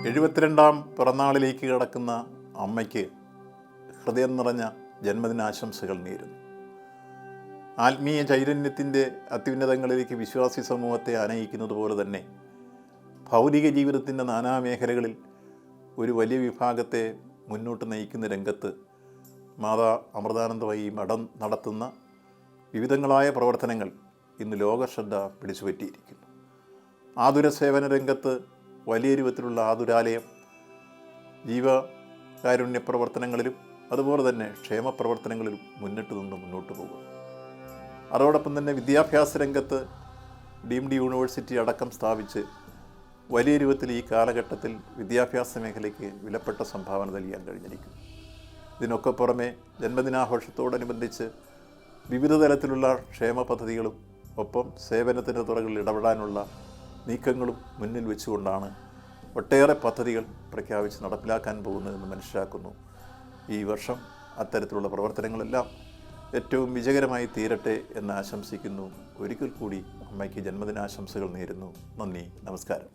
72ാം പിറന്നാളിലേക്ക് കടക്കുന്ന അമ്മയ്ക്ക് ഹൃദയം നിറഞ്ഞ ജന്മദിനാശംസകൾ നേരുന്നു. ആത്മീയ ചൈതന്യത്തിൻ്റെ അത്യുന്നതങ്ങളിലേക്ക് വിശ്വാസി സമൂഹത്തെ ആനയിക്കുന്നത് പോലെ തന്നെ ഭൗതിക ജീവിതത്തിൻ്റെ നാനാമേഖലകളിൽ ഒരു വലിയ വിഭാഗത്തെ മുന്നോട്ട് നയിക്കുന്ന രംഗത്ത് മാതാ അമൃതാനന്ദമയി മഠം നടത്തുന്ന വിവിധങ്ങളായ പ്രവർത്തനങ്ങൾ ഇന്ന് ലോകശ്രദ്ധ പിടിച്ചുപറ്റിയിരിക്കുന്നു. ആതുര സേവന രംഗത്ത് വലിയ രൂപത്തിലുള്ള ആതുരാലയം, ജീവകാരുണ്യ പ്രവർത്തനങ്ങളിലും അതുപോലെ തന്നെ ക്ഷേമ പ്രവർത്തനങ്ങളിലും മുന്നോട്ട് പോകുന്നു. അതോടൊപ്പം തന്നെ വിദ്യാഭ്യാസ രംഗത്ത് ഡീംഡ് യൂണിവേഴ്സിറ്റി അടക്കം സ്ഥാപിച്ച് വലിയ രൂപത്തിൽ ഈ കാലഘട്ടത്തിൽ വിദ്യാഭ്യാസ മേഖലയ്ക്ക് വിലപ്പെട്ട സംഭാവന നൽകാൻ കഴിഞ്ഞിരിക്കുന്നു. ഇതിനൊക്കെ പുറമെ ജന്മദിനാഘോഷത്തോടനുബന്ധിച്ച് വിവിധ തരത്തിലുള്ള ക്ഷേമ പദ്ധതികളും ഒപ്പം സേവനത്തിൻ്റെ തുറകളിൽ ഇടപെടാനുള്ള നീക്കങ്ങളും മുന്നിൽ വെച്ചുകൊണ്ടാണ് ഒട്ടേറെ പദ്ധതികൾ പ്രഖ്യാപിച്ച് നടപ്പിലാക്കാൻ പോകുന്നതെന്ന് മനസ്സിലാക്കുന്നു. ഈ വർഷം അത്തരത്തിലുള്ള പ്രവർത്തനങ്ങളെല്ലാം ഏറ്റവും വിജയകരമായി തീരട്ടെ എന്ന് ആശംസിക്കുന്നു. ഒരിക്കൽ കൂടി അമ്മയ്ക്ക് ജന്മദിനാശംസകൾ നേരുന്നു. നന്ദി, നമസ്കാരം.